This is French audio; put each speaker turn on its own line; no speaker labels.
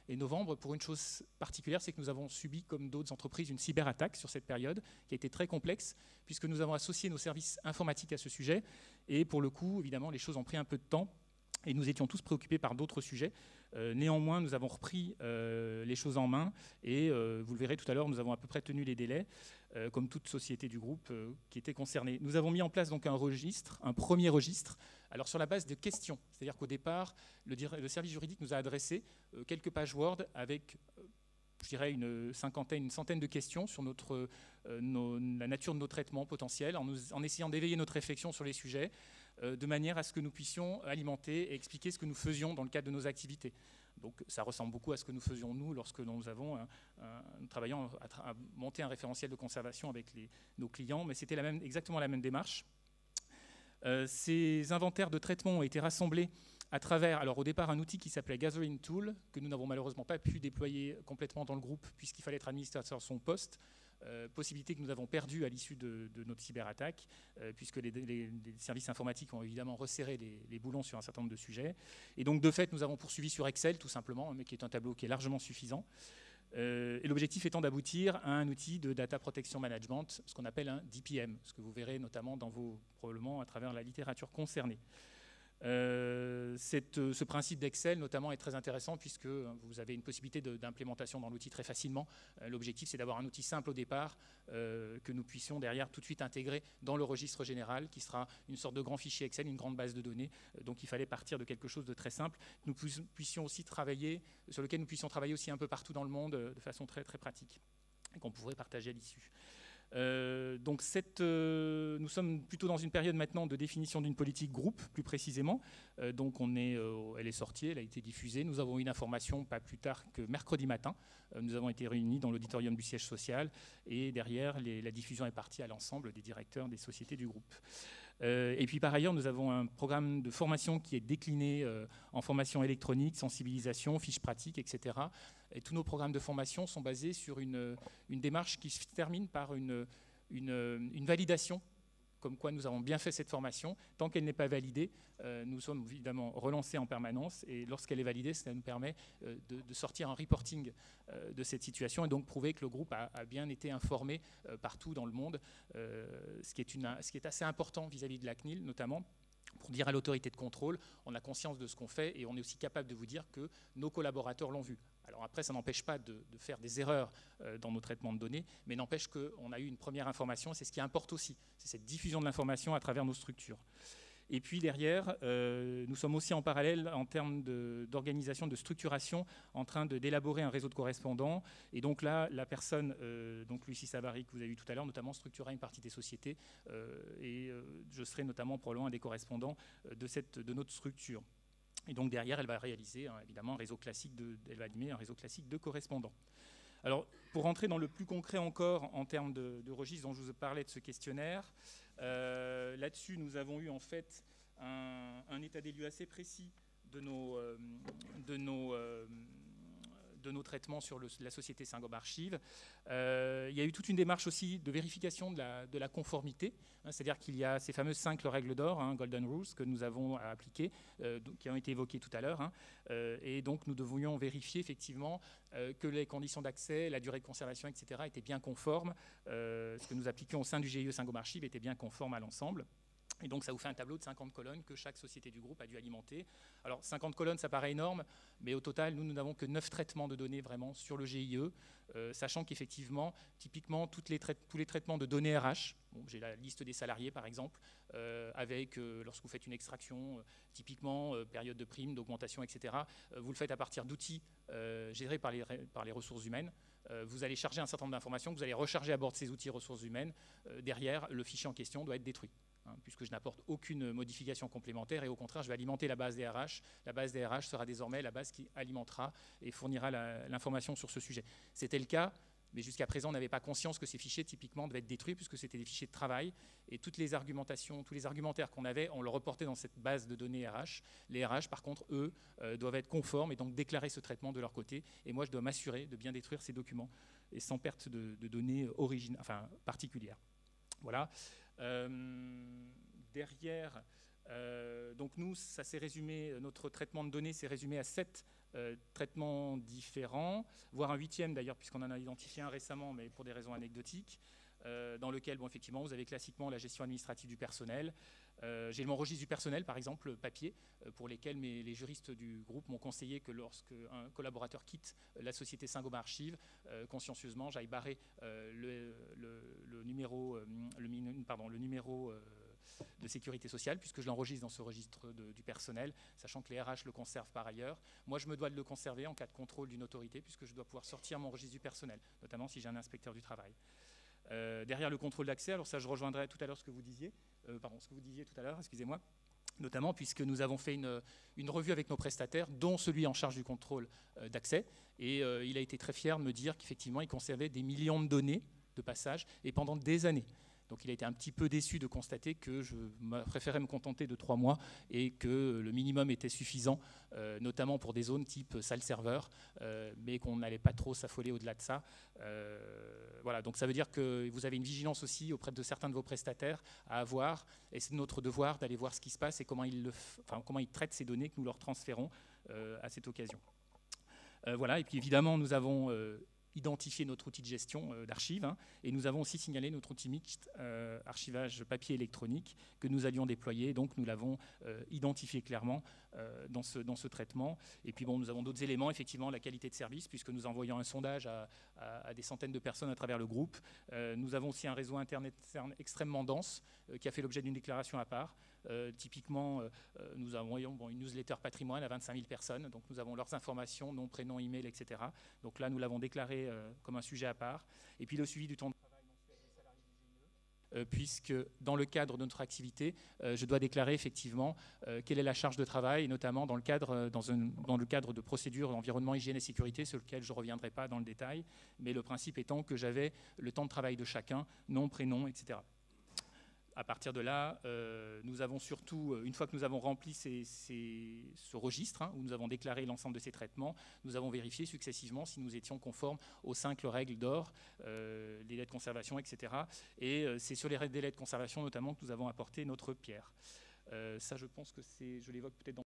et novembre pour une chose particulière, c'est que nous avons subi, comme d'autres entreprises, une cyberattaque sur cette période qui a été très complexe, puisque nous avons associé nos services informatiques à ce sujet. Et pour le coup, évidemment, les choses ont pris un peu de temps. Et nous étions tous préoccupés par d'autres sujets. Néanmoins, nous avons repris les choses en main et vous le verrez tout à l'heure, nous avons à peu près tenu les délais, comme toute société du groupe qui était concernée. Nous avons mis en place donc un registre, un premier registre, alors sur la base de questions. C'est-à-dire qu'au départ, le service juridique nous a adressé quelques pages Word avec je dirais une centaine de questions sur la nature de nos traitements potentiels, en essayant d'éveiller notre réflexion sur les sujets, de manière à ce que nous puissions alimenter et expliquer ce que nous faisions dans le cadre de nos activités. Donc ça ressemble beaucoup à ce que nous faisions nous lorsque nous avons nous travaillons à monter un référentiel de conservation avec nos clients, mais c'était exactement la même démarche. Ces inventaires de traitement ont été rassemblés à travers, alors au départ, un outil qui s'appelait Gathering Tool, que nous n'avons malheureusement pas pu déployer complètement dans le groupe, puisqu'il fallait être administrateur sur son poste, possibilité que nous avons perdue à l'issue de notre cyberattaque, puisque les services informatiques ont évidemment resserré les boulons sur un certain nombre de sujets. Et donc, de fait, nous avons poursuivi sur Excel, tout simplement, mais qui est un tableau qui est largement suffisant. Et l'objectif étant d'aboutir à un outil de data protection management, ce qu'on appelle un DPM, ce que vous verrez notamment probablement à travers la littérature concernée. Ce principe d'Excel notamment est très intéressant puisque vous avez une possibilité d'implémentation dans l'outil très facilement. L'objectif c'est d'avoir un outil simple au départ que nous puissions derrière tout de suite intégrer dans le registre général qui sera une sorte de grand fichier Excel, une grande base de données. Donc il fallait partir de quelque chose de très simple. Nous puissions aussi travailler, sur lequel nous puissions travailler aussi un peu partout dans le monde de façon très très pratique et qu'on pourrait partager à l'issue. Donc nous sommes plutôt dans une période maintenant de définition d'une politique groupe, plus précisément. Donc elle est sortie, elle a été diffusée. Nous avons eu une information pas plus tard que mercredi matin. Nous avons été réunis dans l'auditorium du siège social et derrière, la diffusion est partie à l'ensemble des directeurs des sociétés du groupe. Et puis par ailleurs, nous avons un programme de formation qui est décliné en formation électronique, sensibilisation, fiches pratiques, etc. Et tous nos programmes de formation sont basés sur une démarche qui se termine par une validation, comme quoi nous avons bien fait cette formation. Tant qu'elle n'est pas validée, nous sommes évidemment relancés en permanence et lorsqu'elle est validée, ça nous permet de sortir un reporting de cette situation et donc prouver que le groupe a bien été informé partout dans le monde, ce qui est assez important vis-à-vis de la CNIL notamment. Pour dire à l'autorité de contrôle, on a conscience de ce qu'on fait et on est aussi capable de vous dire que nos collaborateurs l'ont vu. Alors après, ça n'empêche pas de faire des erreurs dans nos traitements de données, mais n'empêche qu'on a eu une première information, c'est ce qui importe aussi, c'est cette diffusion de l'information à travers nos structures. Et puis derrière, nous sommes aussi en parallèle en termes d'organisation, de structuration, en train d'élaborer un réseau de correspondants. Et donc là, la personne, donc Lucie Savary, que vous avez vu tout à l'heure, notamment structurera une partie des sociétés. Et je serai notamment probablement un des correspondants de notre structure. Et donc derrière, elle va réaliser évidemment un réseau classique elle va animer un réseau classique de correspondants. Alors, pour rentrer dans le plus concret encore en termes de registre dont je vous parlais de ce questionnaire, là-dessus, nous avons eu en fait un état des lieux assez précis de nos traitements sur la société Saint-Gobain Archives. Il y a eu toute une démarche aussi de vérification de la conformité, c'est-à-dire qu'il y a ces fameuses 5 règles d'or, Golden Rules, que nous avons à appliquer, qui ont été évoquées tout à l'heure. Et donc nous devions vérifier effectivement que les conditions d'accès, la durée de conservation, etc. étaient bien conformes. Ce que nous appliquions au sein du GIE Saint-Gobain Archives était bien conforme à l'ensemble. Et donc ça vous fait un tableau de 50 colonnes que chaque société du groupe a dû alimenter. Alors 50 colonnes, ça paraît énorme, mais au total, nous n'avons que 9 traitements de données vraiment sur le GIE, sachant qu'effectivement, typiquement, tous les traitements de données RH, j'ai la liste des salariés par exemple, avec, lorsque vous faites une extraction, typiquement, période de prime, d'augmentation, etc., vous le faites à partir d'outils gérés par les ressources humaines. Vous allez charger un certain nombre d'informations, que vous allez recharger à bord de ces outils ressources humaines. Derrière, le fichier en question doit être détruit. Puisque je n'apporte aucune modification complémentaire et au contraire, je vais alimenter la base des RH. La base des RH sera désormais la base qui alimentera et fournira l'information sur ce sujet. C'était le cas, mais jusqu'à présent, on n'avait pas conscience que ces fichiers, typiquement, devaient être détruits puisque c'était des fichiers de travail et toutes les argumentations, tous les argumentaires qu'on avait, on le reportait dans cette base de données RH. Les RH, par contre, eux, doivent être conformes et donc déclarer ce traitement de leur côté. Et moi, je dois m'assurer de bien détruire ces documents et sans perte de données particulières. Voilà. Derrière, donc nous, ça s'est résumé, notre traitement de données s'est résumé à 7 traitements différents, voire un 8e d'ailleurs, puisqu'on en a identifié un récemment, mais pour des raisons anecdotiques, dans lequel, bon, effectivement, vous avez classiquement la gestion administrative du personnel. J'ai mon registre du personnel, par exemple, papier, pour lesquels les juristes du groupe m'ont conseillé que lorsqu'un collaborateur quitte la société Saint-Gobain Archives, consciencieusement, j'aille barrer le numéro de sécurité sociale, puisque je l'enregistre dans ce registre du personnel, sachant que les RH le conservent par ailleurs. Moi, je me dois de le conserver en cas de contrôle d'une autorité, puisque je dois pouvoir sortir mon registre du personnel, notamment si j'ai un inspecteur du travail. Derrière le contrôle d'accès, alors ça je rejoindrai tout à l'heure ce que vous disiez tout à l'heure, excusez-moi, notamment puisque nous avons fait une revue avec nos prestataires, dont celui en charge du contrôle d'accès, et il a été très fier de me dire qu'effectivement il conservait des millions de données de passage, et pendant des années. Donc il a été un petit peu déçu de constater que je préférais me contenter de 3 mois et que le minimum était suffisant, notamment pour des zones type salle serveur, mais qu'on n'allait pas trop s'affoler au-delà de ça. Voilà, donc ça veut dire que vous avez une vigilance aussi auprès de certains de vos prestataires à avoir, et c'est notre devoir d'aller voir ce qui se passe et comment ils traitent ces données que nous leur transférons à cette occasion. Voilà, et puis évidemment nous avons identifié notre outil de gestion d'archives, hein, et nous avons aussi signalé notre outil mixte archivage papier électronique que nous allions déployer, donc nous l'avons identifié clairement dans ce traitement. Et puis bon, nous avons d'autres éléments, effectivement la qualité de service, puisque nous envoyons un sondage à des centaines de personnes à travers le groupe. Nous avons aussi un réseau internet extrêmement dense qui a fait l'objet d'une déclaration à part. Typiquement, nous envoyons une newsletter patrimoine à 25 000 personnes, donc nous avons leurs informations, nom, prénom, email, etc. Donc là, nous l'avons déclaré comme un sujet à part. Et puis le suivi du temps de travail mensuel des salariés du GIE, puisque dans le cadre de notre activité, je dois déclarer effectivement quelle est la charge de travail, et notamment dans le cadre de procédures d'environnement, hygiène et sécurité, sur lequel je ne reviendrai pas dans le détail, mais le principe étant que j'avais le temps de travail de chacun, nom, prénom, etc. À partir de là, nous avons surtout, une fois que nous avons rempli ce registre, hein, où nous avons déclaré l'ensemble de ces traitements, nous avons vérifié successivement si nous étions conformes aux 5 règles d'or, les délais de conservation, etc. Et c'est sur les délais de conservation notamment que nous avons apporté notre pierre. Ça, je pense que je l'évoque peut-être dans